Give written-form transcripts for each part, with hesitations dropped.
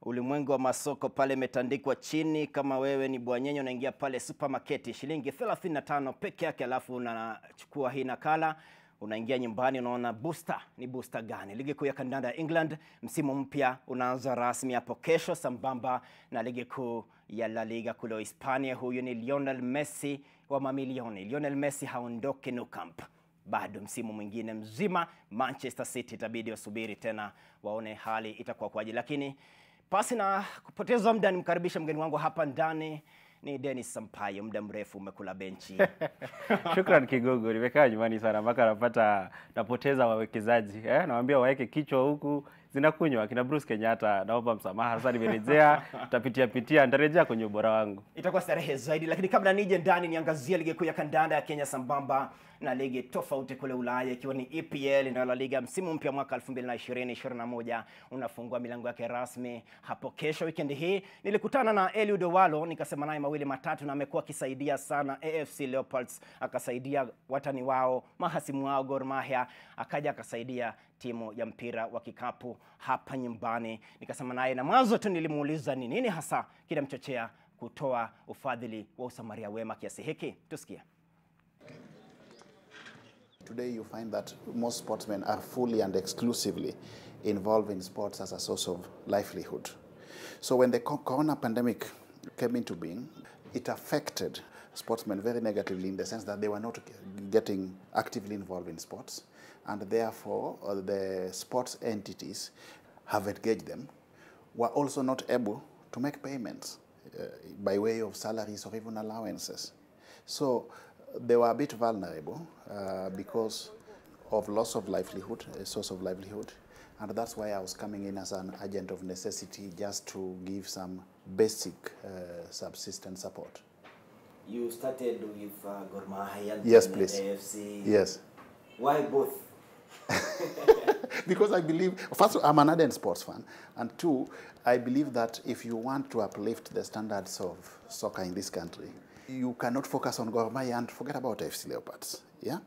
Ulimwengu wa masoko pale imetandikwa chini. Kama wewe ni bwanyenyo unaingia pale supermarket, shilingi 35 peke yake, alafu unachukua hii nakala, unaingia nyumbani, unaona booster. Ni booster gani? Ligi kuu ya kandanda ya England msimu mpya unaanza rasmi hapo kesho, sambamba na ligi kuu ya La Liga kule Hispania. Huyu ni Lionel Messi wa mamilioni. Lionel Messi haondoke Nou Camp. Bado msimu mwingine mzima. Manchester City itabidi wasubiri tena waone hali itakuwa kwaje. Lakini pasi na kupoteza muda, nimkaribisha mgeni wangu hapa ndani. Ni Dennis Sampaio, muda mrefu umekula benchi. Shukran Kigogo, nimekaa nyumbani sana mpaka napoteza wawekezaji. Nawaambia waeke kichwa huku zinakunywa. Kina Bruce Kenyatta naomba msamaha. Sasa nimerejea, tutapitia nitarejea kwenye ubora wangu. Itakuwa starehe zaidi, lakini kabla nije ndani niangazie ligi kuu ya kandanda ya Kenya sambamba na ligi tofauti kule Ulaya, ikiwa ni EPL na La Liga. Msimu mpya mwaka 2020-2021 unafungua milango yake rasmi hapo kesho. Weekend hii nilikutana na Eliud Owalo, nikasema naye mawili matatu, na amekuwa akisaidia sana AFC Leopards, akasaidia watani wao, mahasimu wao Gor Mahia, akaja akasaidia timu ya mpira wa kikapu hapa nyumbani. Nikasema naye, na mwanzo tu nilimuuliza ni nini hasa kinamchochea kutoa ufadhili wa usamaria wema kiasi hiki. Tusikie. Today you find that most sportsmen are fully and exclusively involved in sports as a source of livelihood. So when the corona pandemic came into being, it affected sportsmen very negatively in the sense that they were not getting actively involved in sports, and therefore the sports entities have engaged them were also not able to make payments by way of salaries or even allowances. So they were a bit vulnerable because of loss of livelihood, a source of livelihood. And that's why I was coming in as an agent of necessity, just to give some basic subsistence support. You started with Gor Mahia, yes, please. AFC. Yes. Why both? Because I believe, first, I'm an ardent sports fan, and two, I believe that if you want to uplift the standards of soccer in this country, you cannot focus on Gor Mahia and forget about AFC Leopards. Yeah,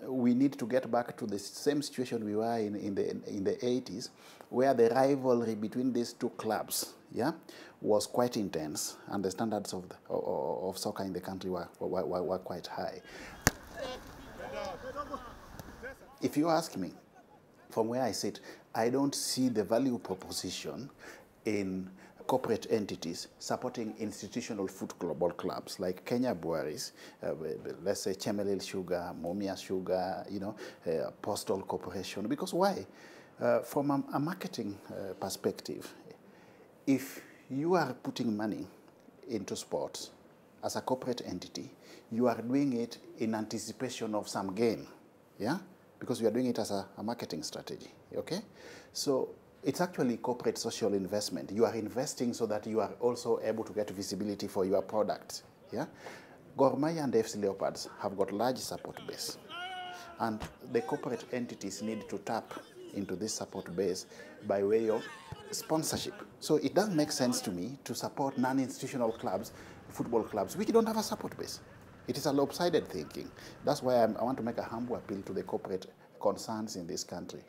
we need to get back to the same situation we were in the 80s, where the rivalry between these two clubs, yeah, was quite intense, and the standards of soccer in the country were quite high. If you ask me, from where I sit, I don't see the value proposition in corporate entities supporting institutional football clubs like Kenya Breweries, let's say Chemelil Sugar, Momia Sugar, Postal Corporation. Because why? From a marketing perspective, if you are putting money into sports as a corporate entity, you are doing it in anticipation of some gain, yeah? Because you are doing it as a marketing strategy, okay? So it's actually corporate social investment. You are investing so that you are also able to get visibility for your product, yeah? Gor Mahia and AFC Leopards have got large support base, and the corporate entities need to tap into this support base by way of sponsorship. So it doesn't make sense to me to support non-institutional clubs, football clubs, which don't have a support base. It is a lopsided thinking. That's why I want to make a humble appeal to the corporate concerns in this country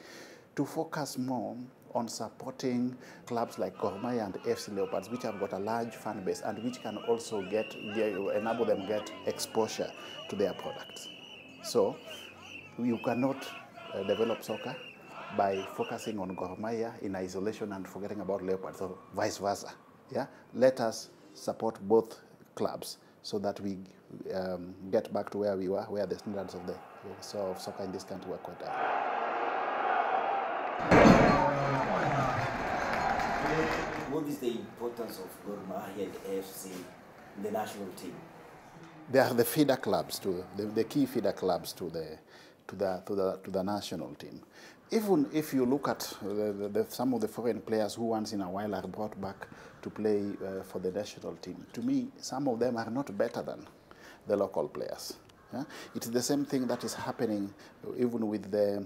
to focus more on supporting clubs like Gor Mahia and AFC Leopards, which have got a large fan base and which can also enable them get exposure to their products. So you cannot develop soccer by focusing on Gor Mahia in isolation and forgetting about Leopards, or vice versa. Yeah? Let us support both clubs so that we get back to where we were, where the standards of soccer in this country were quite high. What is the importance of Gor Mahia and AFC in the national team? They are the feeder clubs, the key feeder clubs to the national team. Even if you look at some of the foreign players who once in a while are brought back to play for the national team, to me, some of them are not better than the local players. Yeah? It's the same thing that is happening even with the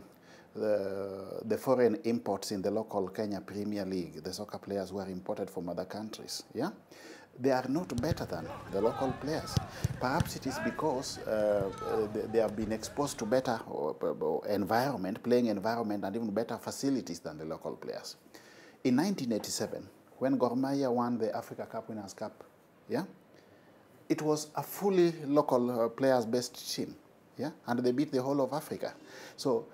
foreign imports in the local Kenya Premier League, the soccer players who are imported from other countries. Yeah? They are not better than the local players. Perhaps it is because they have been exposed to better environment, playing environment, and even better facilities than the local players. In 1987, when Gor Mahia won the Africa Cup Winners' Cup, yeah, it was a fully local players-based team, yeah, and they beat the whole of Africa. So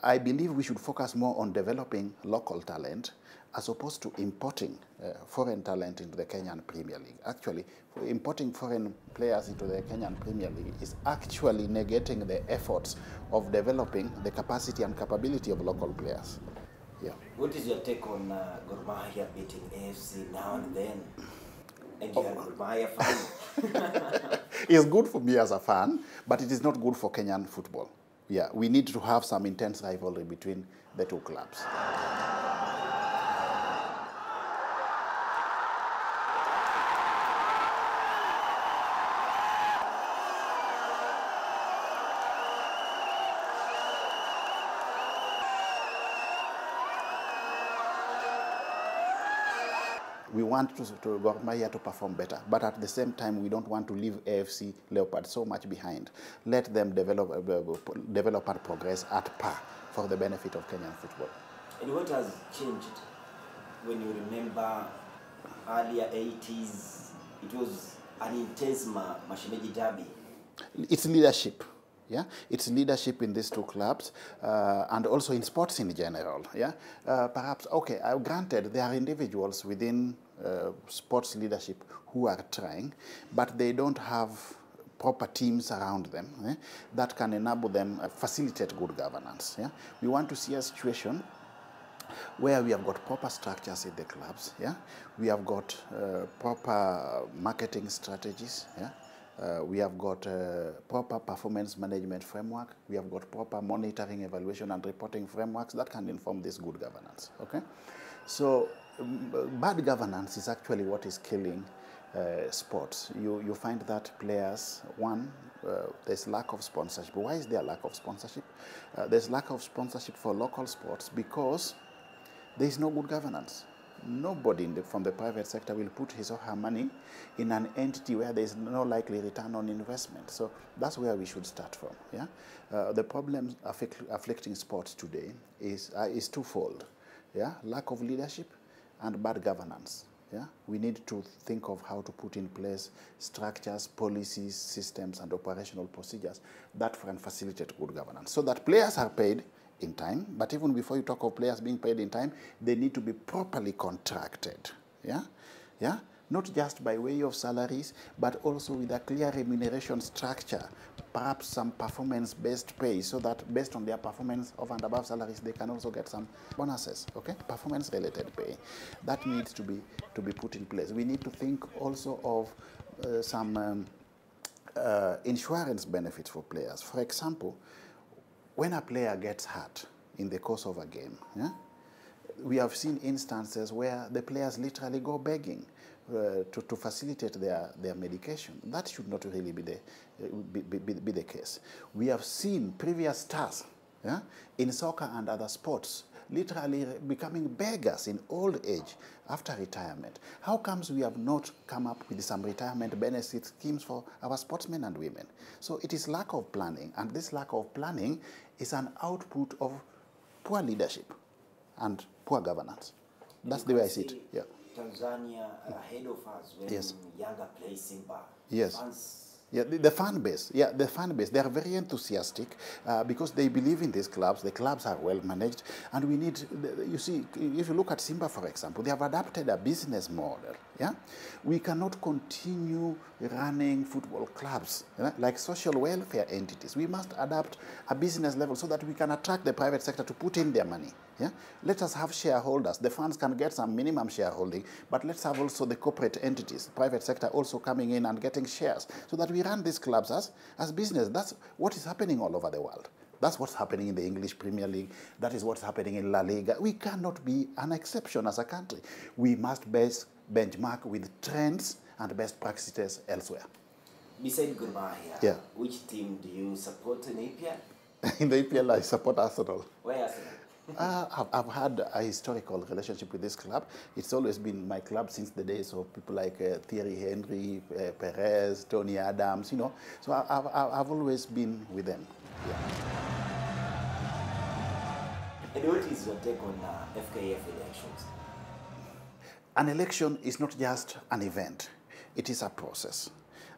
I believe we should focus more on developing local talent as opposed to importing foreign talent into the Kenyan Premier League. Actually, importing foreign players into the Kenyan Premier League is actually negating the efforts of developing the capacity and capability of local players. Yeah. What is your take on Gor Mahia beating AFC now and then? And you're a Gor Mahia fan. It's good for me as a fan, but it is not good for Kenyan football. Yeah, we need to have some intense rivalry between the two clubs. We want to Gor Mahia to perform better, but at the same time, we don't want to leave AFC Leopards so much behind. Let them develop and progress at par for the benefit of Kenyan football. And what has changed when you remember earlier 80s? It was an intense Mashemeji derby. It's leadership. Yeah, it's leadership in these two clubs and also in sports in general. Yeah, perhaps, okay, granted there are individuals within sports leadership who are trying, but they don't have proper teams around them that can enable them facilitate good governance. Yeah, we want to see a situation where we have got proper structures in the clubs. Yeah, we have got proper marketing strategies. Yeah. We have got proper performance management framework. We have got proper monitoring, evaluation, and reporting frameworks that can inform this good governance. Okay, so bad governance is actually what is killing sports. You find that players, one, there's lack of sponsorship. Why is there lack of sponsorship? There's lack of sponsorship for local sports because there is no good governance. Nobody from the private sector will put his or her money in an entity where there is no likely return on investment. So that's where we should start from. Yeah, the problems afflicting sports today is twofold. Yeah, lack of leadership and bad governance. Yeah, we need to think of how to put in place structures, policies, systems, and operational procedures that can facilitate good governance, so that players are paid in time. But even before you talk of players being paid in time, they need to be properly contracted. Yeah, yeah, not just by way of salaries, but also with a clear remuneration structure, perhaps some performance-based pay, so that based on their performance of and above salaries, they can also get some bonuses. Okay, performance-related pay that needs to be put in place. We need to think also of some insurance benefits for players. For example, when a player gets hurt in the course of a game, yeah, we have seen instances where the players literally go begging to facilitate their medication. That should not really be the case. We have seen previous stars, yeah, in soccer and other sports literally becoming beggars in old age after retirement. How comes we have not come up with some retirement benefit schemes for our sportsmen and women? So it is lack of planning, and this lack of planning is an output of poor leadership and poor governance. That's the way I see it. Yeah. Tanzania are ahead of us when Yes. Yanga plays Simba. Yes. Fans. Yeah, the fan base. Yeah, the fan base. They are very enthusiastic because they believe in these clubs. The clubs are well managed, and we need. You see, if you look at Simba, for example, they have adapted a business model. Yeah, we cannot continue running football clubs like social welfare entities. We must adapt a business level so that we can attract the private sector to put in their money. Yeah, let us have shareholders. The fans can get some minimum shareholding, but let's have also the corporate entities, private sector also coming in and getting shares, so that we run these clubs as business. That's what is happening all over the world. That's what's happening in the English Premier League. That is what's happening in La Liga. We cannot be an exception as a country. We must benchmark with trends and best practices elsewhere. Beside Gor Mahia, Yeah. which team do you support in EPL? In the EPL, I support Arsenal. Why Arsenal? I've had a historical relationship with this club. It's always been my club since the days of people like Thierry Henry, Perez, Tony Adams, you know. So I've always been with them. Yeah. And what is your take on FKF elections? An election is not just an event, it is a process.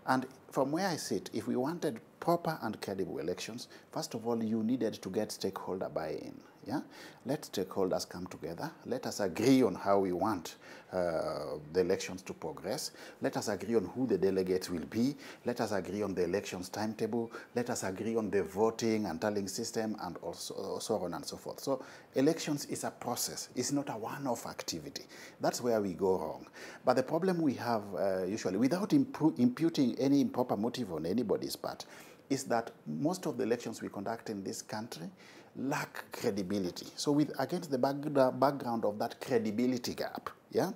And from where I sit, if we wanted proper and credible elections, first of all, you needed to get stakeholder buy-in. Yeah? Let stakeholders come together. Let us agree on how we want the elections to progress. Let us agree on who the delegates will be. Let us agree on the elections timetable. Let us agree on the voting and tallying system and also so on and so forth. So elections is a process. It's not a one-off activity. That's where we go wrong. But the problem we have usually, without imputing any improper motive on anybody's part, is that most of the elections we conduct in this country lack credibility. So against the background of that credibility gap, yeah,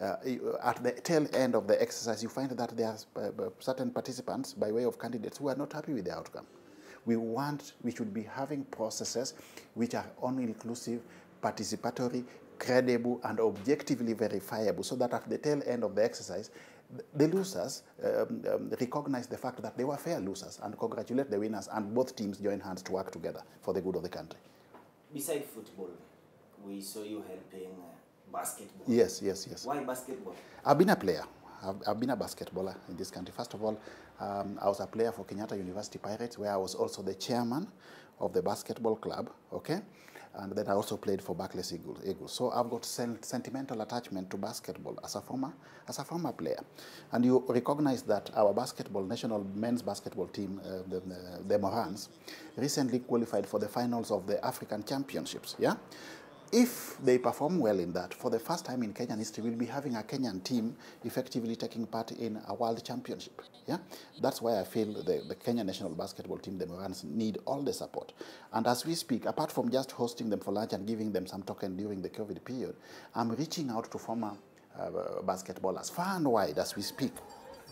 at the tail end of the exercise, you find that there are certain participants, by way of candidates, who are not happy with the outcome. We should be having processes which are all-inclusive, participatory, credible, and objectively verifiable, so that at the tail end of the exercise, the losers recognize the fact that they were fair losers and congratulate the winners, and both teams join hands to work together for the good of the country. Besides football, we saw you helping basketball. Yes. Why basketball? I've been a player. I've been a basketballer in this country. First of all, I was a player for Kenyatta University Pirates, where I was also the chairman of the basketball club, okay? And then I also played for Barclays Eagles. So I've got sentimental attachment to basketball as a former player. And you recognize that our national men's basketball team, the Morans, recently qualified for the finals of the African Championships, yeah? If they perform well in that, for the first time in Kenyan history, we'll be having a Kenyan team effectively taking part in a world championship. Yeah? That's why I feel the Kenya national basketball team, the Morans, need all the support. And as we speak, apart from just hosting them for lunch and giving them some token during the COVID period, I'm reaching out to former basketballers far and wide as we speak,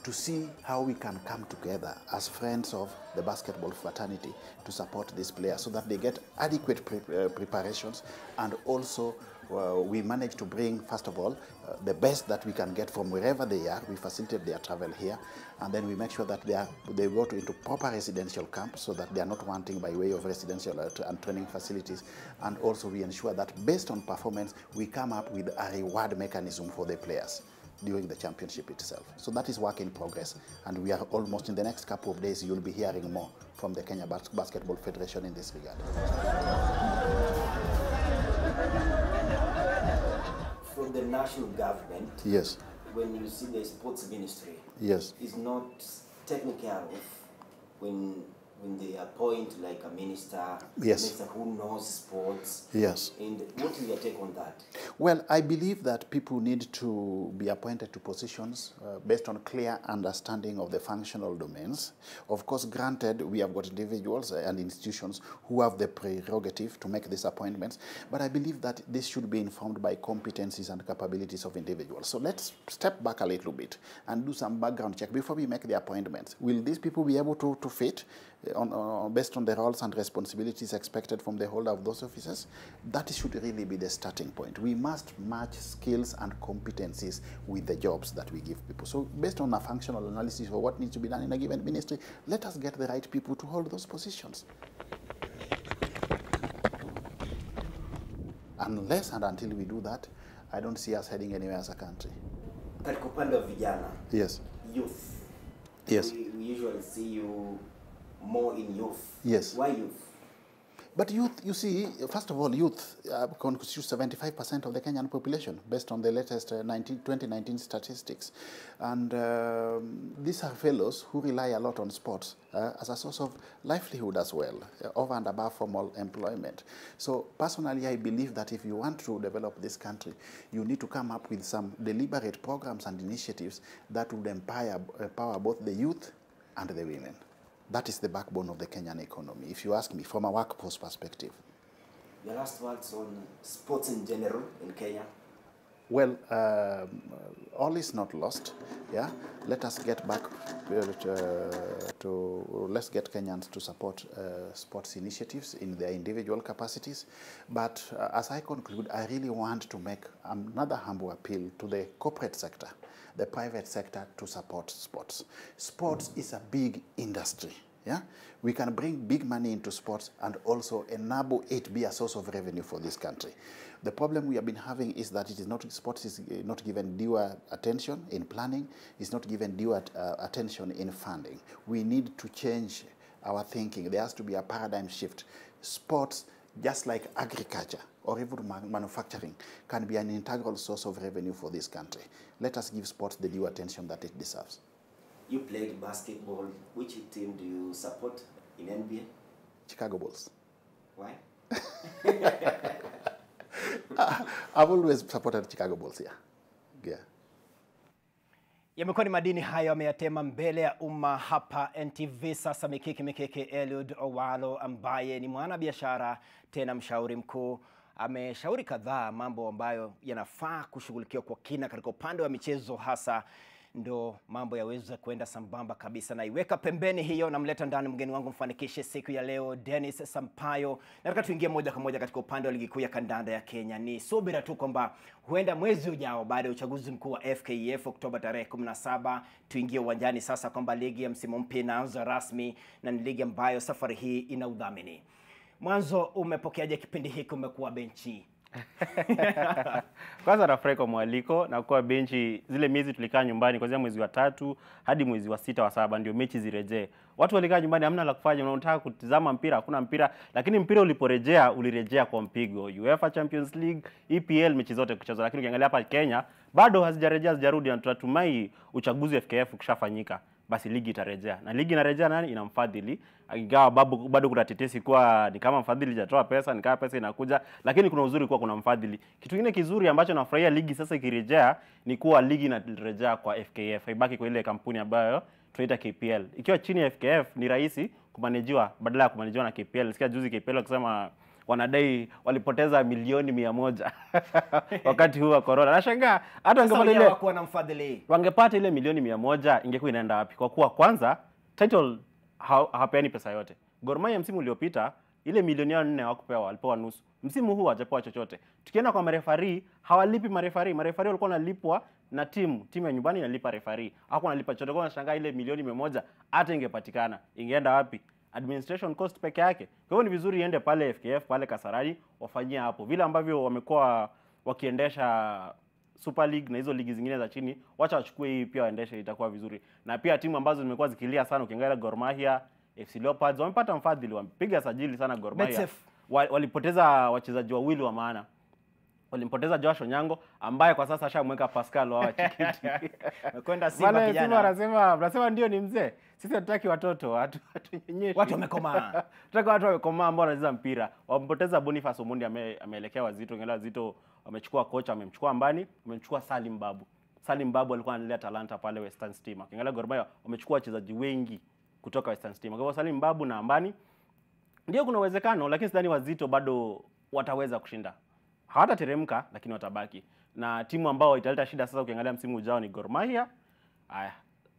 to see how we can come together as friends of the basketball fraternity to support these players so that they get adequate preparations, and also we manage to bring, first of all, the best that we can get from wherever they are. We facilitate their travel here, and then we make sure that they go into proper residential camps so that they are not wanting by way of residential and training facilities. And also we ensure that based on performance, we come up with a reward mechanism for the players during the championship itself. So that is work in progress, and we are almost, in the next couple of days, you'll be hearing more from the Kenya Basketball Federation in this regard. From the national government, Yes. when you see the sports ministry, Yes. is not taken care of when they appoint like a minister, Yes. minister who knows sports. Yes. And what is your take on that? Well, I believe that people need to be appointed to positions based on clear understanding of the functional domains. Of course, granted, we have got individuals and institutions who have the prerogative to make these appointments, but I believe that this should be informed by competencies and capabilities of individuals. So let's step back a little bit and do some background check before we make the appointments. Will these people be able to fit based on the roles and responsibilities expected from the holder of those offices? That should really be the starting point. We must match skills and competencies with the jobs that we give people. So based on a functional analysis of what needs to be done in a given ministry, let us get the right people to hold those positions. Unless and until we do that, I don't see us heading anywhere as a country. Katika upande wa vijana, Yes. youth. Yes. We usually see you more in youth. Yes. Why youth? But youth, you see, first of all, youth constitutes 75% of the Kenyan population, based on the latest 2019 statistics. And these are fellows who rely a lot on sports as a source of livelihood as well, over and above formal employment. So personally, I believe that if you want to develop this country, you need to come up with some deliberate programs and initiatives that would empower both the youth and the women. That is the backbone of the Kenyan economy, if you ask me, from a workforce perspective. Your last words on sports in general in Kenya? Well, all is not lost. Yeah, let us get back let's get Kenyans to support sports initiatives in their individual capacities. But as I conclude, I really want to make another humble appeal to the corporate sector, the private sector, to support sports. Sports is a big industry. Yeah, we can bring big money into sports and also enable it be a source of revenue for this country. The problem we have been having is that sports is not given due attention in planning, it's not given due attention in funding. We need to change our thinking. There has to be a paradigm shift. Sports, just like agriculture or even manufacturing, can be an integral source of revenue for this country. Let us give sports the due attention that it deserves. You played basketball. Which team do you support in NBA? Chicago Bulls. Why? I've always supported Chicago Bulls, yeah. Yamekuwa ni madini hayo ameyatema mbele ya umma hapa NTV. Sasa mikeke Eliud Owalo ambaye ni mwanabiashara tena mshauri mkuu ameshauri kadhaa mambo ambayo yanafaa kushughulikiwa kwa kina katika upande wa michezo, hasa ndo mambo yaweza kwenda sambamba kabisa. Na iweka pembeni hiyo, namleta ndani mgeni wangu mfanikishe siku ya leo, Dennis Sampayo. Nataka tuingie moja kwa moja katika upande wa ligi kuu ya kandanda ya Kenya. Ni subira tu kwamba huenda mwezi ujao baada ya uchaguzi mkuu wa FKF Oktoba tarehe 17 tuingie uwanjani sasa, kwamba ligi ya msimu mpya inaanza rasmi, na ni ligi ambayo safari hii ina udhamini. Mwanzo umepokeaje kipindi hiki, umekuwa benchi? Kwanza nafurahi kwa mwaliko na kuwa benchi. Zile miezi tulikaa nyumbani kuanzia mwezi wa 3 hadi mwezi wa 6 wa 7 ndio mechi zirejee. Watu walikaa nyumbani, hamna la kufanya, unataka kutizama mpira, hakuna mpira, lakini mpira uliporejea ulirejea kwa mpigo. UEFA Champions League, EPL, mechi zote kuchezwa. Lakini ukiangalia hapa Kenya bado hazijarejea, hazijarudi, na tunatumai uchaguzi wa FKF ukishafanyika basi ligi itarejea. Na ligi inarejea nani? Ina mfadhili. Ingawa bado kuna tetesi kuwa ni kama mfadhili hajatoa pesa, ni kama pesa inakuja, lakini kuna uzuri kuwa kuna mfadhili. Kitu kingine kizuri ambacho nafurahia ligi sasa ikirejea ni kuwa ligi inarejea kwa FKF. Haibaki kwa ile kampuni ambayo tunaita KPL. Ikiwa chini ya FKF ni rahisi kumanajiwa badala ya kumanajiwa na KPL. Nisikia juzi KPL wakisema wanadai walipoteza milioni 100 wakati huu wa corona. Nashangaa hata wangepata ile milioni 100 ingekuwa inaenda wapi? Kwa kuwa kwanza title hawapeani pesa yote. Gor Mahia msimu uliopita ile milioni 4 hawakupewa, walipewa nusu. Msimu huu hawajapewa chochote. Tukienda kwa marefari, hawalipi marefari. Marefari walikuwa wanalipwa na timu ya nyumbani inalipa refari. Hawakuwa wanalipa chochote. Kwa nashangaa ile milioni 100 hata ingepatikana, ingeenda wapi? Administration cost peke yake. Kwa hiyo ni vizuri iende pale FKF, pale Kasarani, wafanyia hapo. Vile ambavyo wamekuwa wakiendesha Super League na hizo ligi zingine za chini, wacha wachukue hii pia waendeshe, itakuwa vizuri. Na pia timu ambazo zimekuwa zikilia sana, ukiangalia Gor Mahia, FC Leopards, wamepata mfadhili, wamepiga sajili sana Gor Mahia. Walipoteza wachezaji wawili wa maana. Walimpoteza Joshua Nyango ambaye kwa sasa ashamweka Pascal wa Chikiti. Amekwenda Simba kijana. Mnasema ndio ni mzee. Sisi hatutaki watoto, watunyenyeshi. Watu wamekomaa. Tunataka watu wamekomaa ambao wanacheza mpira. Wampoteza Boniface Omondi, ameelekea Wazito. Ngela Wazito wamechukua kocha, wamemchukua Mbani, wamemchukua Salim Babu. Salim Babu alikuwa analea talanta pale Western Stima. Ngela Gor Mahia wamechukua wachezaji wengi kutoka Western Stima. Kwa hivyo Salim Babu na Mbani ndio kuna uwezekano, lakini sidhani Wazito bado wataweza kushinda. Hawatateremka lakini watabaki. Na timu ambao italeta shida sasa ukiangalia msimu ujao ni Gor Mahia. Haya,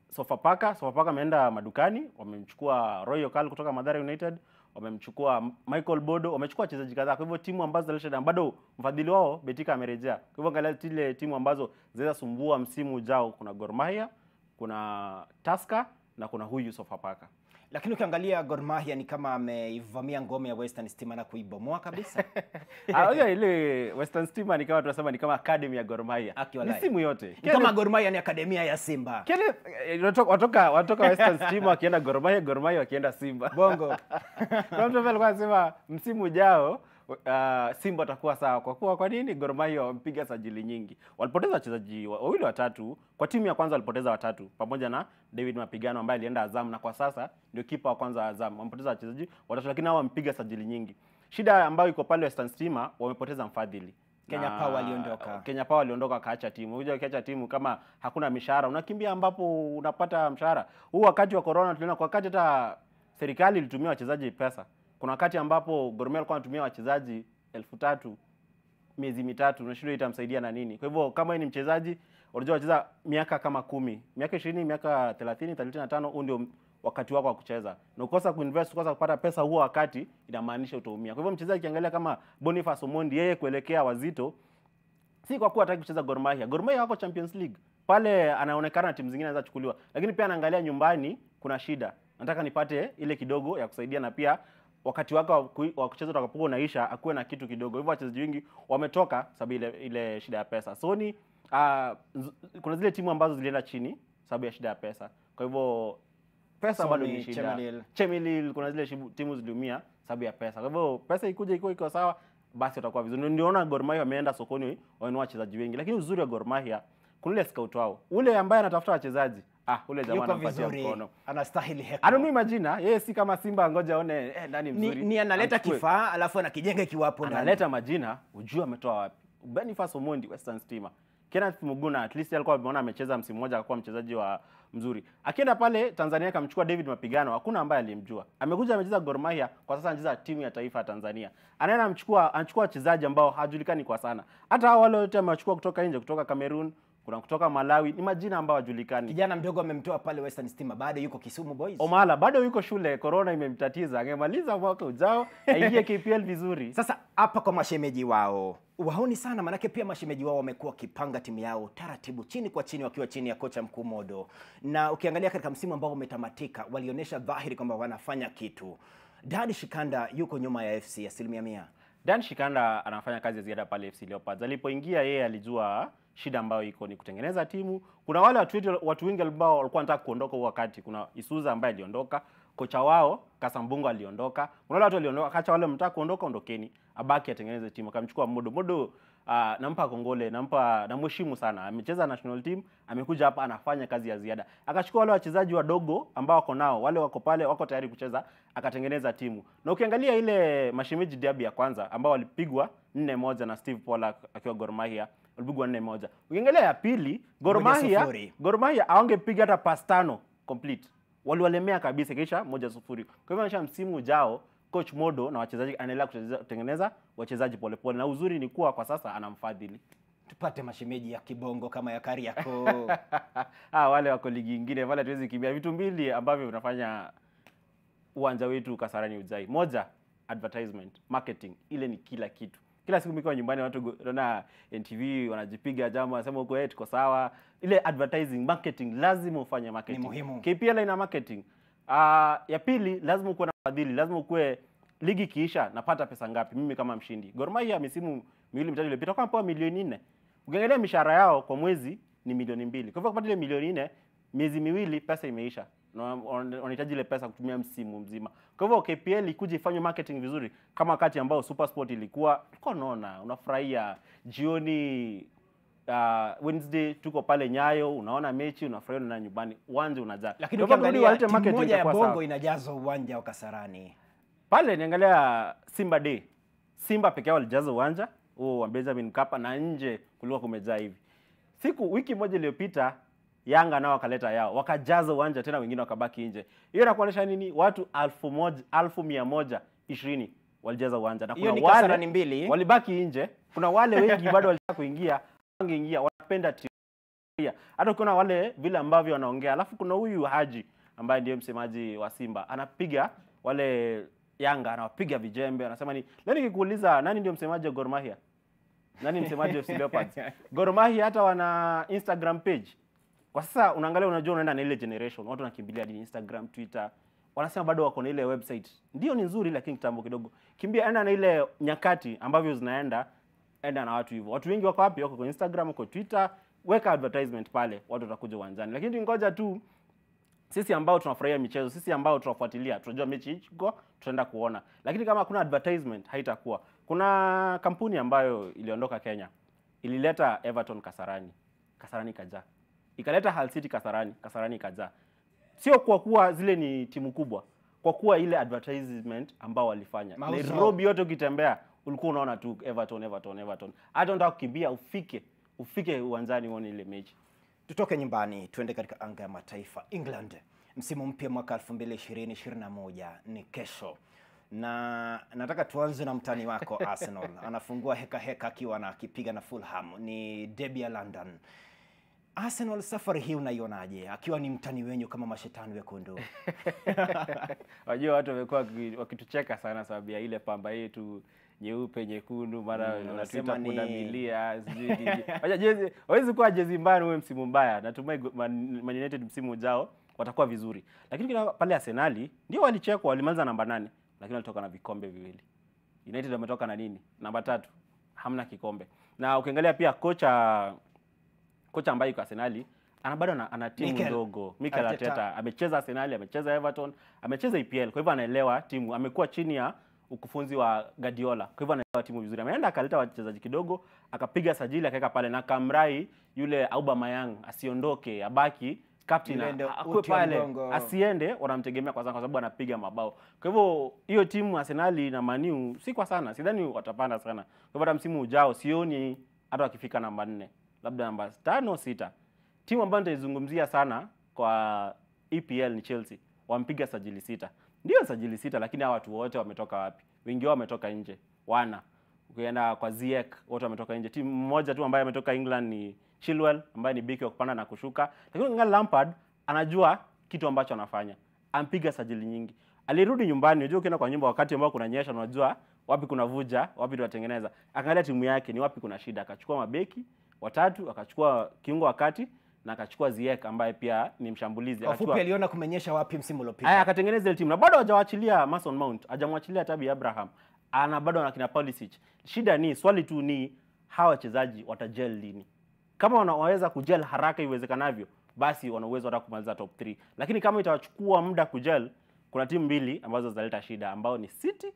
Sofapaka ameenda madukani, wamemchukua Royal Kal kutoka Mathare United, wamemchukua Michael Bodo, wamechukua wachezaji kadhaa. Kwa hivyo timu ambazo zitaleta shida, bado mfadhili wao Betika amerejea. Kwa hivyo angalia zile timu ambazo zinaweza sumbua msimu ujao, kuna Gor Mahia, kuna Tusker na kuna huyu Sofapaka. Lakini ukiangalia Gor Mahia ni kama ameivamia ngome ya Western Stima na kuibomoa kabisa. Ile Western Stima ni kama tunasema ni kama academy ya Gor Mahia. Ni timu yote. Ni kama Gor Mahia ni akademia ya Simba. Kile watoka Western Stima wakienda Gor Mahia wakienda Simba. Bongo. Kwa mtu alikuwa anasema msimu ujao Simba atakuwa sawa kwa nini Gor Mahia wampiga sajili nyingi. Walipoteza wachezaji wawili watatu. Kwa timu ya kwanza walipoteza watatu pamoja na David Mapigano ambaye alienda Azam na kwa sasa ndio kipa wa kwanza Azam. Wamepoteza wachezaji watatu lakini hao wampiga sajili nyingi. Shida ambayo iko pale Western Stima, wamepoteza mfadhili. Kenya Power aliondoka kaacha timu. Unajua ukiacha timu kama hakuna mishahara, unakimbia ambapo unapata mshahara. Huu wakati wa corona tuliona kwa wakati hata serikali ilitumia wachezaji pesa. Kuna wakati ambapo Gor Mahia alikuwa anatumia wachezaji 3,000 miezi mitatu, unashindwa itamsaidia na nini? Kwa hivyo kama ni mchezaji unajua wacheza miaka kama 10, miaka 20, miaka 30, 35, huu ndio wakati wako wa kucheza. Na ukosa kuinvest, ukosa kupata pesa huo wakati, inamaanisha utaumia. Kwa hivyo mchezaji kiangalia kama Boniface Omondi, yeye kuelekea Wazito, si kwa kuwa hataki kucheza Gor Mahia. Gor Mahia wako Champions League. Pale anaonekana timu zingine zinaweza chukuliwa. Lakini pia anaangalia nyumbani kuna shida. nataka nipate ile kidogo ya kusaidia, na pia wakati wako wa kucheza utakapokuwa unaisha akuwe na kitu kidogo. Hivyo wachezaji wengi wametoka sababu ile shida ya pesa. So ni kuna zile timu ambazo zilienda chini sababu ya shida ya pesa. Kwa hivyo pesa bado ni shida. Chemelil, kuna zile timu ziliumia sababu ya pesa. Kwa hivyo pesa ikuje iko sawa, basi utakuwa vizuri. Ndio Gor Mahia wameenda sokoni wanunua wachezaji wengi. Lakini uzuri wa Gor Mahia, kuna ile scout wao, ule ambaye anatafuta wachezaji, ule jamaa anampatia mkono, anastahili heko. Anunui majina, yeye si kama Simba ngoja aone ndani mzuri. Ni analeta kifaa alafu anakijenga kiwapo ndani. Analeta majina, ujue ametoa wapi. Boniface Omondi, Western Stima. Kenneth Muguna, at least alikuwa ameona amecheza msimu mmoja akakuwa mchezaji wa mzuri. Akienda pale Tanzania akamchukua David Mapigano, hakuna ambaye alimjua. Amekuja amecheza Gor Mahia, kwa sasa anacheza timu ya taifa ya Tanzania. Anaenda anachukua wachezaji ambao hajulikani kwa sana. Hata wale wote amechukua kutoka nje, kutoka Cameroon, kuna kutoka Malawi, ni majina ambao hajulikani. Kijana mdogo amemtoa pale Western Stima, bado yuko Kisumu Boys. Omala bado yuko shule, corona imemtatiza. Angemaliza mwaka ujao aingie KPL vizuri. Sasa hapa kwa mashemeji wao, waoni sana, manake pia mashemeji wao wamekuwa kipanga timu yao taratibu, chini kwa chini, wakiwa chini ya kocha mkuu Modo. Na ukiangalia katika msimu ambao umetamatika, walionyesha dhahiri kwamba wanafanya kitu. Dan Shikanda yuko nyuma ya FC 100%. Dan Shikanda anafanya kazi ya ziada pale FC Leopards. Alipoingia yeye alijua shida ambayo iko ni kutengeneza timu. Kuna wale watu wengi ambao walikuwa wanataka kuondoka wakati. Kuna Isuza ambaye aliondoka, kocha wao Kasambungo aliondoka. Kuna wale watu waliondoka, kacha wale mtaka kuondoka, ondokeni, abaki atengeneze timu. Akamchukua Modo. Nampa kongole, namheshimu sana. Amecheza national team, amekuja hapa anafanya kazi ya ziada. Akachukua wale wachezaji wadogo ambao wako nao, wale wako pale wako tayari kucheza, akatengeneza timu. Na ukiangalia ile mashemeji derby ya kwanza ambao walipigwa 4-1 na Steve Pollak akiwa Gor Mahia, walipigwa 4-1. Ukiangalia ya pili, Gor Mahia hawangepiga hata pass 5 complete. Waliwalemea kabisa, kisha 1-0. Kwa hivyo anisha msimu ujao coach Modo na wachezaji anaendelea kutengeneza wachezaji polepole, na uzuri ni kuwa kwa sasa anamfadhili. Tupate mashemeji ya kibongo kama ya Kariako. Wale wako ligi nyingine, wale tuwezi kimbia. Vitu mbili ambavyo vinafanya uwanja wetu Kasarani ujai. Moja, advertisement, marketing. Ile ni kila kitu. Kila siku mkiwa nyumbani watu wanaona NTV wanajipiga jamaa, wanasema uko tuko sawa. Ile advertising, marketing, lazima ufanye marketing. Ni muhimu. KPL ina marketing. Ya pili, lazima ukuwe na fadhili, lazima ukuwe ligi kiisha napata pesa ngapi mimi kama mshindi. Gor Mahia misimu miwili mitatu iliyopita kwa mpaka milioni 4. Ukiangalia mishahara yao kwa mwezi ni milioni 2. Kwa hivyo kupata ile milioni 4 miezi miwili pesa imeisha. Na wanahitaji ile pesa kutumia msimu mzima. Kwa hivyo KPL ikuje ifanye marketing vizuri kama wakati ambao Super Sport ilikuwa unaona unafurahia jioni Wednesday tuko pale Nyayo, unaona mechi, unafurahia na nyumbani, uwanja unajaa. Lakini ukiangalia timu moja ya bongo inajaza uwanja wa Kasarani. Pale niangalia Simba Day. Simba pekee yao walijaza uwanja wa Benjamin Mkapa, na nje kulikuwa kumejaa hivi. Wiki moja iliyopita Yanga nao wakaleta yao, wakajaza uwanja tena, wengine wakabaki nje. Hiyo inakuonyesha nini? Watu 1120 walijaza uwanja, na kuna wale mbili walibaki nje. Kuna wale wengi bado walitaka kuingia, wangeingia, wanapenda timu. Hata kuna wale vile ambavyo wanaongea. Alafu kuna huyu Haji ambaye ndiye msemaji wa Simba, anapiga wale Yanga, anawapiga vijembe, anasema ni leo nikikuuliza nani ndio msemaji wa Gor Mahia? Nani msemaji wa FC Leopards? Gor Mahia hata wana Instagram page. Kwa sasa unaangalia, unajua unaenda na ile generation, watu wanakimbilia hadi Instagram, Twitter. Wanasema bado wako na ile website. Ndio ni nzuri lakini kitambo kidogo. Kimbia enda na ile nyakati ambavyo zinaenda, enda na watu hivyo. Watu wengi wako wapi? Wako kwa Instagram, wako Twitter, weka advertisement pale, watu watakuja uwanjani. Lakini ngoja tu sisi ambao tunafurahia michezo, sisi ambao tunafuatilia, tunajua mechi iko, tutaenda kuona. Lakini kama kuna advertisement haitakuwa. Kuna kampuni ambayo iliondoka Kenya, ilileta Everton Kasarani, Kasarani kaja. Ikaleta Hull City Kasarani, Kasarani kaja. Sio kwa kuwa zile ni timu kubwa, kwa kuwa ile advertisement ambao walifanya. Nairobi yote ukitembea ulikuwa unaona tu Everton. Hata unataka kukimbia ufike uwanjani uone ile mechi. Tutoke nyumbani tuende katika anga ya mataifa. England, msimu mpya mwaka 2020-2021 ni kesho. Na nataka tuanze na mtani wako Arsenal. Anafungua heka akiwa anakipiga na Fulham. Ni derby ya London. Arsenal safari hii unaionaje akiwa ni mtani wenyu kama mashetani wekundu? Wajua watu wamekuwa wakitucheka sana sababu ya ile pamba yetu nyeupe nyekundu, mara wanasema kuna milia sijui. Wacha jezi, hawezi kuwa jezi mbaya wewe msimu mbaya. Natumai Man United msimu ujao watakuwa vizuri. Lakini kina pale Arsenal ndio walichekwa, walimaliza namba 8 lakini walitoka na vikombe viwili. United wametoka na nini? Namba 3. Hamna kikombe. Na ukiangalia pia kocha ambaye yuko Arsenal bado ana timu ndogo. Mikel Arteta amecheza Arsenal, amecheza Everton, amecheza EPL. Kwa hivyo anaelewa timu. Amekuwa chini ya ukufunzi wa Guardiola. Kwa hivyo anaelewa timu vizuri. Ameenda akaleta wachezaji kidogo, akapiga sajili akaweka pale na kamrai yule Aubameyang asiondoke, abaki captain akue pale, asiende, wanamtegemea kwa sababu anapiga mabao. Kwa hivyo hiyo timu Arsenal na Man U si kwa sana, sidhani watapanda sana. Kwa hivyo hata msimu ujao sioni hata wakifika namba 4, labda namba 5 6. Timu ambayo nitaizungumzia sana kwa EPL ni Chelsea. Wampiga sajili 6. Ndio sajili 6, lakini hawa watu wote wametoka wapi? Wengi wao wametoka nje. Ukienda kwa Ziyech wote wametoka nje. Timu moja tu ambaye ametoka England ni Chilwell ambaye ni beki wa kupanda na kushuka. Lakini ukiangalia Lampard anajua kitu ambacho anafanya. Ampiga sajili nyingi. Alirudi nyumbani, unajua ukienda kwa nyumba wakati ambao kunanyesha unajua wapi kuna vuja, wapi tunatengeneza. Akaangalia timu yake ni wapi kuna shida, akachukua mabeki watatu, akachukua kiungo wakati na akachukua Ziyech ambaye pia ni mshambulizi. Kwa fupi aliona kumenyesha wapi msimu uliopita. Akatengeneza ile timu. Na bado hajawaachilia Mason Mount, hajamwachilia Tabi Abraham. Bado na kina Pulisic. Shida ni swali tu ni hawa wachezaji watajel lini. Kama wanaweza kujel haraka iwezekanavyo, basi wana uwezo hata kumaliza top 3. Lakini kama itawachukua muda kujel, kuna timu mbili ambazo zitaleta shida ambao ni City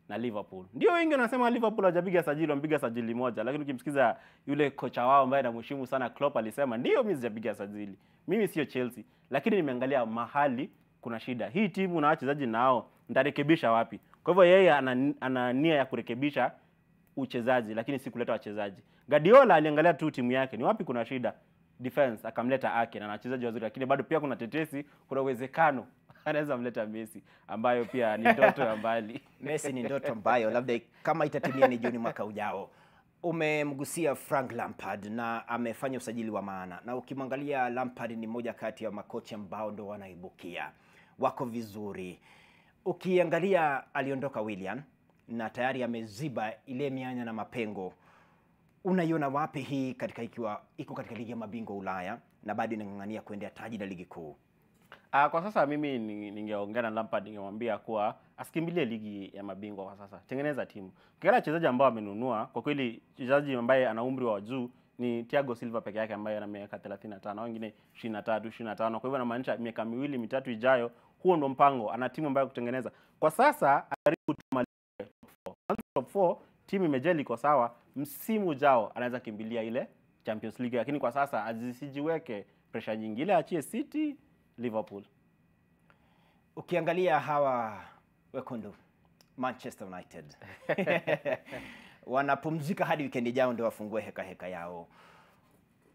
na Liverpool. Ndio wengi wanasema Liverpool hajapiga sajili, wamepiga sajili moja, lakini ukimsikiza yule kocha wao ambaye anamheshimu sana Klopp alisema, "Ndio mimi sijapiga sajili. Mimi sio Chelsea, lakini nimeangalia mahali kuna shida. Hii timu na wachezaji nao nitarekebisha wapi?" Kwa hivyo yeye ana nia ya kurekebisha uchezaji, lakini si kuleta wachezaji. Guardiola aliangalia tu timu yake, ni wapi kuna shida? Defense akamleta Ake na wachezaji wazuri, lakini bado pia kuna tetesi, kuna uwezekano anaweza mleta Messi ambayo pia ni ndoto ya mbali. Messi ni ndoto ambayo labda kama itatimia ni Juni mwaka ujao. Umemgusia Frank Lampard na amefanya usajili wa maana. Na ukimwangalia Lampard ni moja kati ya makocha ambao ndo wanaibukia. Wako vizuri. Ukiangalia aliondoka Willian na tayari ameziba ile mianya na mapengo. Unaiona wapi hii katika iko katika ligi ya mabingwa Ulaya na bado inang'ang'ania kuendea taji la ligi kuu? Kwa sasa mimi ningeongea na Lampard, ningemwambia kuwa asikimbilie ligi ya mabingwa kwa sasa. Tengeneza timu. Kila wachezaji ambao amenunua, kwa kweli mchezaji ambaye ana umri wa juu ni Thiago Silva peke yake ambaye ana miaka 35, wengine 23, 25. Kwa hivyo inamaanisha miaka 2 3 ijayo huo ndo mpango, ana timu ambayo kutengeneza. Kwa sasa karibu top 4, timu imejeli iko sawa, msimu ujao anaweza kimbilia ile Champions League, lakini kwa sasa azisijiweke pressure nyingi. Ile achie City, Liverpool. Ukiangalia hawa wekundu Manchester United wanapumzika hadi weekend ijayo ndio wafungue heka yao.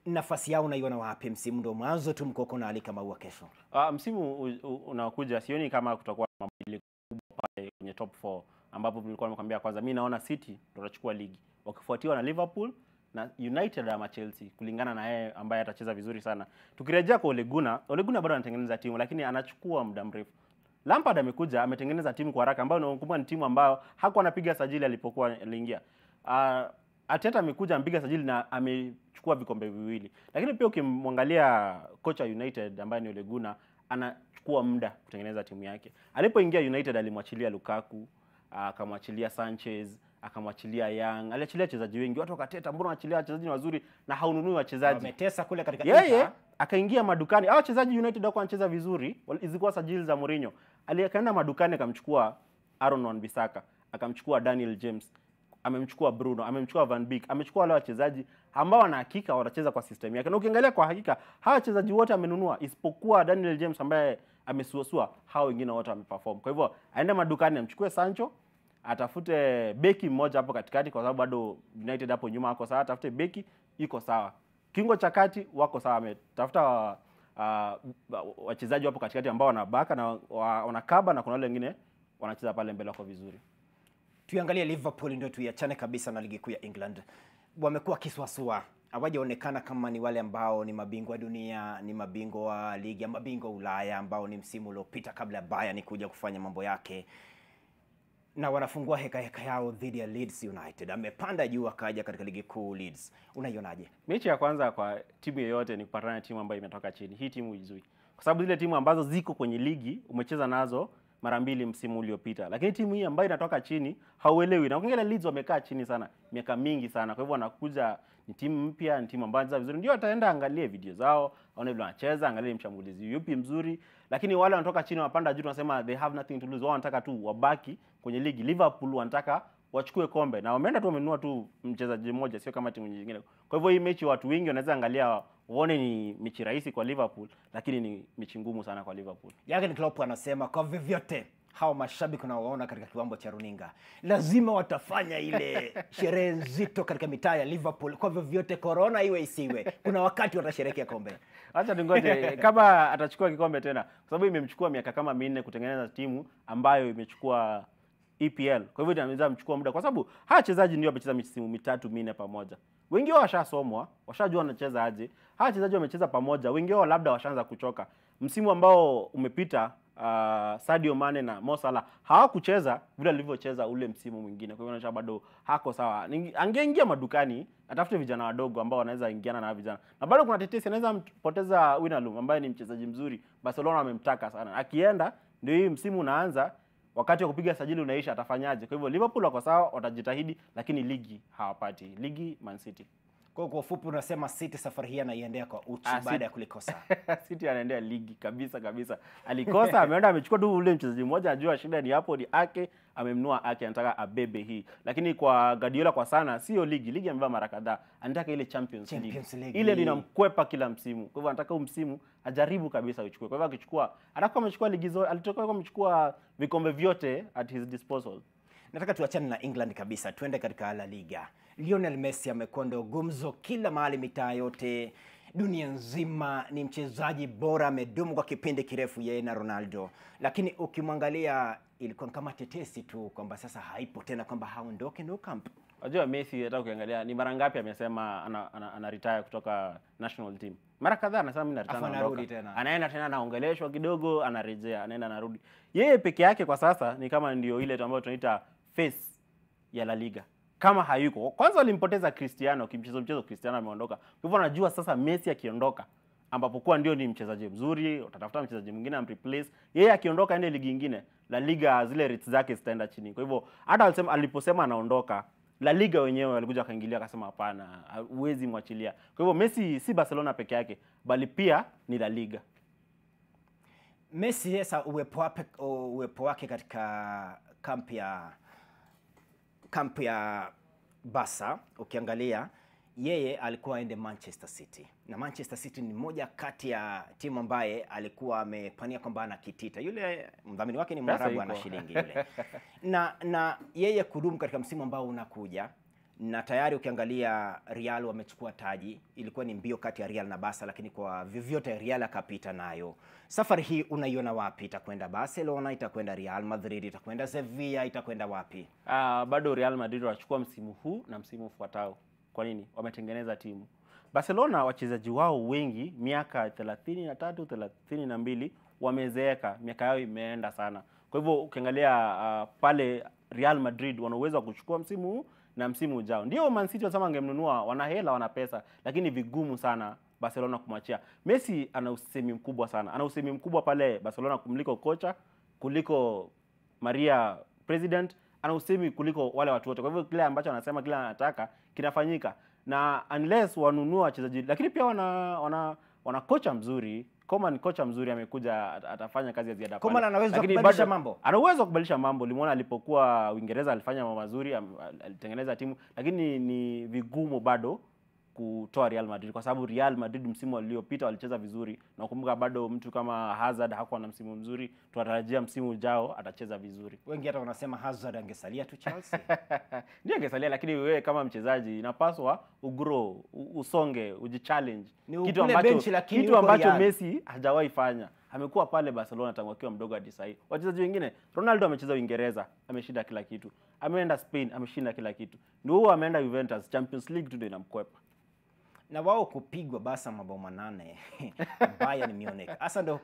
Nafasi yao unaiona wapi? Msimu ndio mwanzo tu, mkoko na alika maua kesho. Msimu unakuja sioni kama kutakuwa mabadiliko kubwa pale kwenye top 4 ambapo nilikuwa nimekwambia kwanza mimi naona City ndio watachukua ligi wakifuatiwa na Liverpool na United ama Chelsea kulingana na yeye ambaye atacheza vizuri sana. Tukirejea kwa Ole Gunnar bado anatengeneza timu lakini anachukua muda mrefu. Lampard amekuja ametengeneza timu kwa haraka ambayo nakumbuka ni timu ambayo hakuwa anapiga sajili alipokuwa aliingia. Arteta amekuja ampiga sajili na amechukua vikombe viwili. Lakini pia ukimwangalia kocha United ambaye ni Ole Gunnar anachukua muda kutengeneza timu yake. Alipoingia United alimwachilia Lukaku, akamwachilia Sanchez, akamwachilia Young, aliachilia wachezaji wengi. Watu wakateta, mbona anachilia wachezaji wazuri na haununui wachezaji? Wametesa kule katika yeye akaingia madukani. Hao wachezaji United wako wanacheza vizuri, zilikuwa sajili za Mourinho. Alikaenda madukani akamchukua Aaron Wan-Bissaka, akamchukua Daniel James, amemchukua Bruno, amemchukua Van Beek, amechukua wale wachezaji ambao wana hakika watacheza kwa system yake. Na ukiangalia kwa hakika hawa wachezaji wote amenunua isipokuwa Daniel James ambaye amesuasua, hao wengine wote wameperform. Kwa hivyo aende madukani amchukue Sancho, atafute beki mmoja hapo katikati kwa sababu bado United hapo nyuma wako sawa, atafute beki iko sawa. Kingo cha kati wako sawa, ametafuta wachezaji hapo katikati ambao wanabaka na wanakaba na kuna wale wengine wanacheza pale mbele wako vizuri. Tuangalie Liverpool ndio tuiachane kabisa na ligi kuu ya England. Wamekuwa kiswasua. Hawajaonekana kama ni wale ambao ni mabingwa dunia, ni mabingwa wa ligi ya mabingwa Ulaya ambao ni msimu uliopita kabla Bayern kuja kufanya mambo yake. Na wanafungua heka yao dhidi ya Leeds United. Amepanda juu akaja katika ligi kuu Leeds. Unaionaje? Mechi ya kwanza kwa timu yoyote ni kupatana na timu ambayo imetoka chini. Hii timu izui. Kwa sababu zile timu ambazo ziko kwenye ligi umecheza nazo mara mbili msimu uliopita. Lakini timu hii ambayo inatoka chini hauelewi. Na ukiangalia Leeds wamekaa chini sana, miaka mingi sana. Kwa hivyo wanakuja ni timu mpya, ni timu ambayo inacheza vizuri. Ndio ataenda angalie video zao, aone vile wanacheza, angalie mshambulizi yupi mzuri. Lakini wale wanatoka chini wapanda juu tunasema they have nothing to lose. Wao wanataka tu wabaki kwenye ligi. Liverpool wanataka wachukue kombe. Na wameenda tu wamenunua tu mchezaji mmoja, sio kama timu nyingine. Kwa hivyo hii mechi watu wengi wanaweza angalia waone ni mechi rahisi kwa Liverpool, lakini ni mechi ngumu sana kwa Liverpool. Jurgen Klopp anasema kwa vyovyote hao mashabiki unaoona katika kiwambo cha runinga lazima watafanya ile sherehe nzito katika mitaa ya Liverpool kwa vyovyote, corona iwe isiwe. Kuna wakati watasherehekea kombe. Acha tungoje kama atachukua kikombe tena, kwa sababu imemchukua miaka kama 4 kutengeneza timu ambayo imechukua EPL. Kwa hivyo inaweza mchukua muda, kwa sababu hawa wachezaji ndio wamecheza misimu 3-4 pamoja. Wengi wao washasomwa, washajua wanacheza aje. Hawa wachezaji wamecheza pamoja, wengi wao labda washaanza kuchoka. Msimu ambao umepita Sadio Mane na Mo Salah hawakucheza vile walivyocheza ule msimu mwingine. Kwa hivyo inaonyesha bado hako sawa. Angeingia madukani atafute vijana wadogo ambao wanaweza ingiana na vijana. Na bado kuna tetesi anaweza mpoteza Wijnaldum ambaye ni mchezaji mzuri. Barcelona wamemtaka sana. Akienda ndio hii msimu unaanza, wakati wa kupiga sajili unaisha, atafanyaje? Kwa hivyo Liverpool wako sawa, watajitahidi, lakini ligi hawapati. Ligi Man City. Kwa ufupi unasema City safari hii anaiendea kwa uchi baada ya kulikosa. City anaendea ligi kabisa. Alikosa, ameenda amechukua tu ule mchezaji mmoja, anajua shida ni hapo, ni Ake, amemnua Ake, anataka abebe hii. Lakini kwa Guardiola kwa sana sio ligi ambayo mara kadhaa, anataka ile Champions League. Ile linamkwepa kila msimu. Kwa hivyo anataka msimu ajaribu kabisa uchukue. Kwa hivyo akichukua, atakuwa amechukua ligi zote, alitoka amechukua vikombe vyote at his disposal. Nataka tuachane na England kabisa, tuende katika La Liga. Lionel Messi amekuwa ndio gumzo kila mahali, mitaa yote dunia nzima. Ni mchezaji bora, amedumu kwa kipindi kirefu yeye na Ronaldo. Lakini ukimwangalia ilikuwa kama tetesi tu kwamba sasa haipo tena, kwamba haondoke no camp. Unajua Messi hata ukiangalia ni mara ngapi amesema ana retire kutoka national team. Mara kadhaa anasema mimi narudi tena. Anaenda tena anaongeleshwa kidogo, anarejea, anaenda anarudi. Yeye peke yake kwa sasa ni kama ndio ile ambayo tunaita face ya La Liga. Kama hayuko, kwanza walimpoteza Cristiano, mchezo Cristiano ameondoka. Kwa hivyo anajua sasa Messi akiondoka, ambapo kwa ndio ni mchezaji mzuri, utatafuta mchezaji mwingine amreplace. Yeye akiondoka ende ligi nyingine, La Liga zile rates zake zitaenda chini. Kwa hivyo hata aliposema anaondoka, La Liga wenyewe walikuja kaingilia akasema hapana, huwezi mwachilia. Kwa hivyo Messi si Barcelona peke yake, bali pia ni La Liga. Messi sasa uwepo wake katika kampi ya Barca, ukiangalia yeye alikuwa aende Manchester City. Na Manchester City ni moja kati ya timu ambaye alikuwa amepania kwamba ana kitita. Yule mdhamini wake ni Mwarabu, ana shilingi yule. na yeye kudumu katika msimu ambao unakuja. Na tayari ukiangalia Real wamechukua taji. Ilikuwa ni mbio kati ya Real na Barca, lakini kwa vyovyote Real akapita nayo. Safari hii unaiona wapi? Itakwenda Barcelona, itakwenda Real Madrid, itakwenda Sevilla, itakwenda wapi? Bado Real Madrid wachukua msimu huu na msimu ufuatao. Kwa nini? Wametengeneza timu. Barcelona wachezaji wao wengi miaka 33, 32 wamezeeka, miaka yao imeenda sana. Kwa hivyo ukiangalia pale Real Madrid wana uwezo wa kuchukua msimu huu na msimu ujao. Ndio Man City wasema angemnunua, wana hela, wana pesa, lakini vigumu sana Barcelona kumwachia. Messi ana usemi mkubwa sana. Ana usemi mkubwa pale Barcelona kuliko kocha, kuliko Maria president, ana usemi kuliko wale watu wote. Kwa hivyo kile ambacho anasema, kile anataka kinafanyika. Na unless wanunua wachezaji, lakini pia wana kocha mzuri. Kama ni kocha mzuri amekuja, atafanya kazi ya ziada pale. Kama anaweza kubadilisha mambo. Ana uwezo kubadilisha mambo. Limuona alipokuwa Uingereza alifanya mambo mazuri, alitengeneza timu, lakini ni vigumu bado kutoa Real Madrid, kwa sababu Real Madrid msimu uliopita walicheza vizuri, na ukumbuka bado mtu kama Hazard hakuwa na msimu mzuri. Tunatarajia msimu ujao atacheza vizuri. Wengi hata wanasema Hazard angesalia tu Chelsea. Ndio angesalia, lakini wewe kama mchezaji inapaswa ugrow, usonge, ujichallenge. Kitu ambacho Messi hajawahi fanya. Amekuwa pale Barcelona tangu akiwa mdogo hadi sasa. Wachezaji wengine, Ronaldo amecheza Uingereza, ameshinda kila kitu. Ameenda Spain, ameshinda kila kitu. Ndio ameenda Juventus, Champions League tu ndio inamkwepa. Na wao kupigwa Barca mabao 8 Bayern Munich. Hasa ndio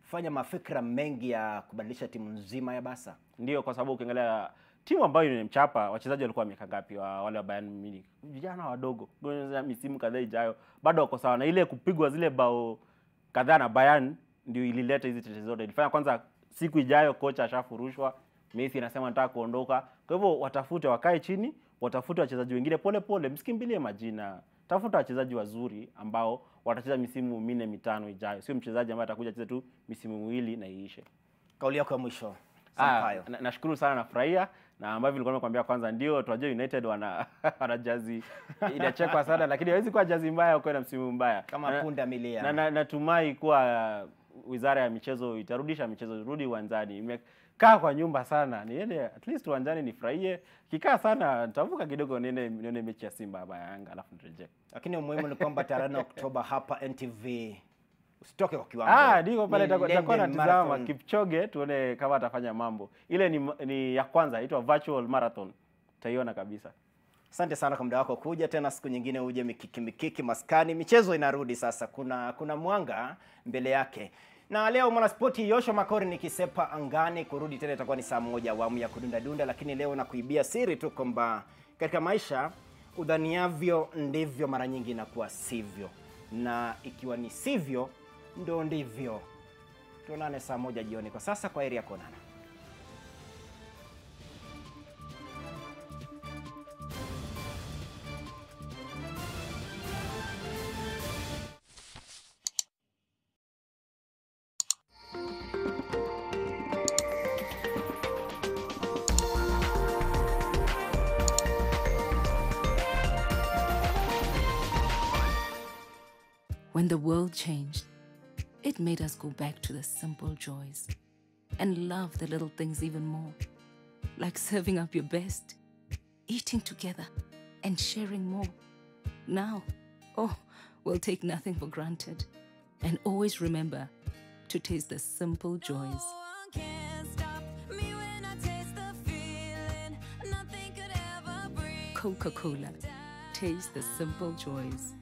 kufanya mafikra mengi ya kubadilisha timu nzima ya Barca? Ndio, kwa sababu ukiangalia timu ambayo imemchapa, wachezaji walikuwa miaka ngapi wale wa Bayern Munich? Vijana wadogo. Kwa misimu kadhaa ijayo bado wako sawa, na ile kupigwa zile bao kadhaa na Bayern ndio ilileta hizi tetezi zote. Ilifanya kwanza siku ijayo kocha ashafurushwa, Messi anasema nataka kuondoka. Kwa hivyo watafute, wakae chini, watafute wachezaji wengine pole pole, msikimbilie majina. Tafuta wachezaji wazuri ambao watacheza misimu 4-5 ijayo. Sio mchezaji ambaye atakuja cheza tu misimu 2 na iishe. Kauli yako ya mwisho. Nashukuru sana, nafurahia, na ambavyo nilikuwa nimekwambia kwanza, ndio tunajua United wana jazi inachekwa sana, lakini haiwezi kuwa jazi mbaya kwa na msimu mbaya kama punda milia. Na natumai kuwa wizara ya michezo itarudisha michezo rudi uwanjani. Imekaa kwa nyumba sana, niende at least uwanjani nifurahie. Kikaa sana nitavuka kidogo nione mechi ya Simba hapa Yanga alafu nirejee. Lakini muhimu ni kwamba tarehe Oktoba hapa NTV usitoke kwa kiwango. Ndio pale tutakuwa natazama Kipchoge tuone kama atafanya mambo. Ile ni ya kwanza, inaitwa virtual marathon. Utaiona kabisa. Asante sana kwa muda wako kuja tena, siku nyingine uje mikiki maskani. Michezo inarudi sasa. Kuna mwanga mbele yake. Na leo mwanaspoti Yoshua Makori nikisepa angani, kurudi tena itakuwa ni saa 1 awamu ya kudunda dunda, lakini leo na kuibia siri tu kwamba katika maisha udhaniavyo ndivyo mara nyingi inakuwa sivyo. Na ikiwa ni sivyo ndo ndivyo. Tuonane saa 1 jioni. Kwa sasa kwa heri ya kuonana. When the world changed, it made us go back to the simple joys and love the little things even more, like serving up your best, eating together, and sharing more. Now, we'll take nothing for granted and always remember to taste the simple joys. Coca-Cola. Taste the simple joys.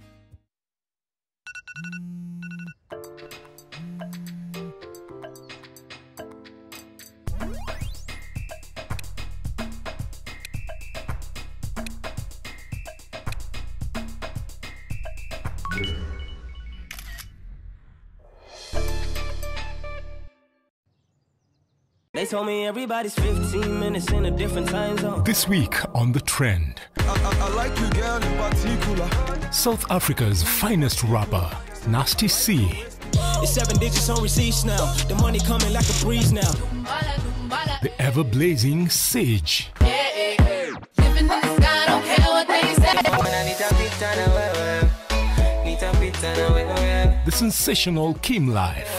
They told me everybody's 15 minutes in a different time zone. This week on The Trend, I like you, girl, in particular. South Africa's finest rapper, Nasty C. It's 7 digits on receipts now. The money coming like a breeze now. The ever-blazing Sage. Living in the sky, don't care what they say. The sensational Kim Life.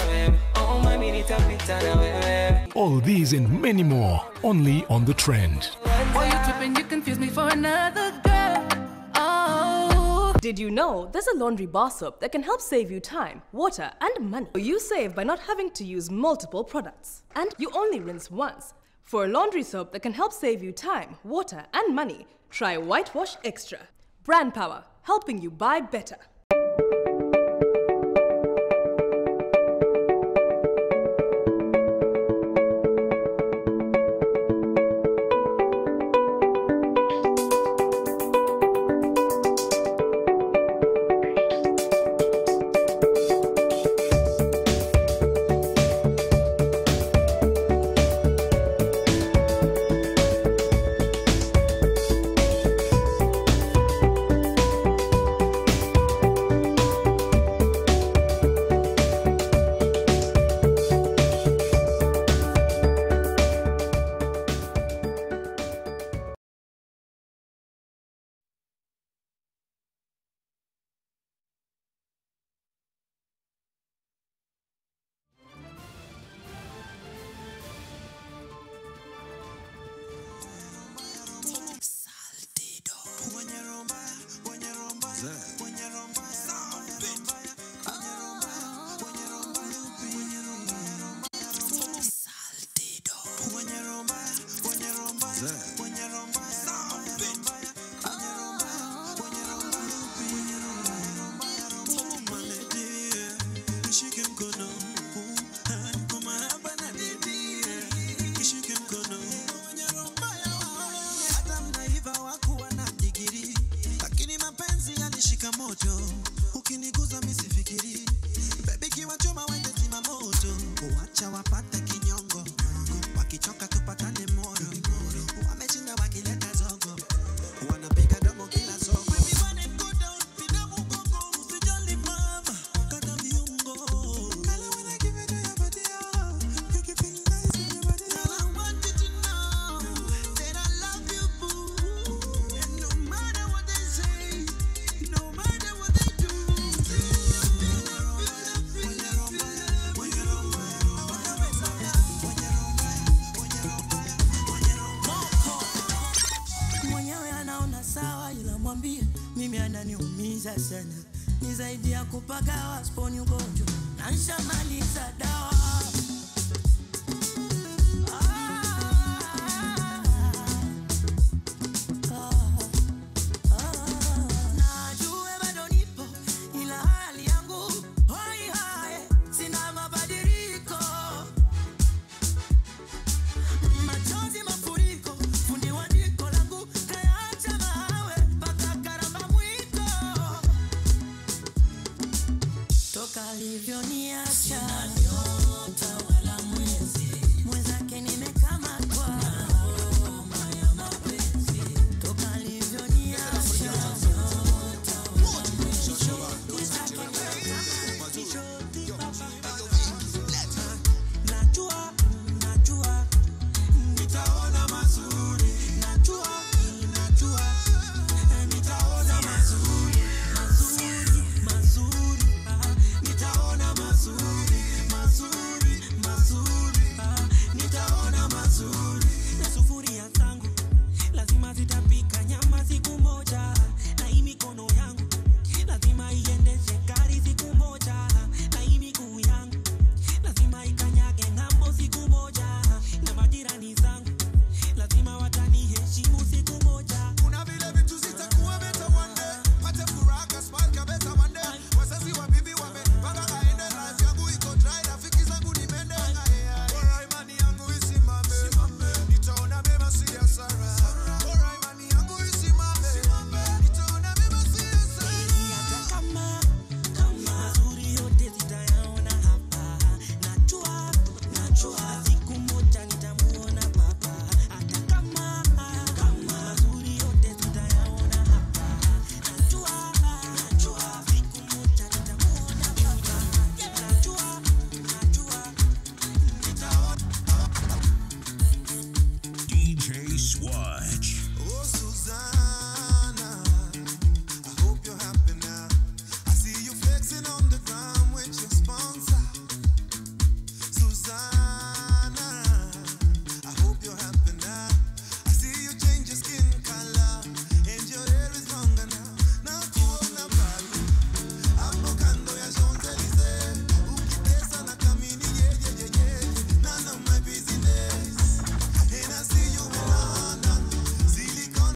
All these and many more, only on The Trend. Why you tripping? You confuse me for another girl. Oh. Did you know there's a laundry bar soap that can help save you time, water, and money? You save by not having to use multiple products. And you only rinse once. For a laundry soap that can help save you time, water, and money, try Whitewash Extra. Brand power, helping you buy better. chuma wende zima moto. Wacha wapate kinyongo. Wakichoka tupatane moro. Wamechinda wakileta zogo. Wanapiga domo kila soko. Mimi ananiumiza sana. Ni zaidi ya kupagawa sponi ugonjwa. Na nishamaliza dawa. Najue bado nipo ila hali yangu hoi hai. Sina mabadiliko. Machozi mafuriko. Fundi wa jiko langu kayaacha mawe. Toka alivyoniacha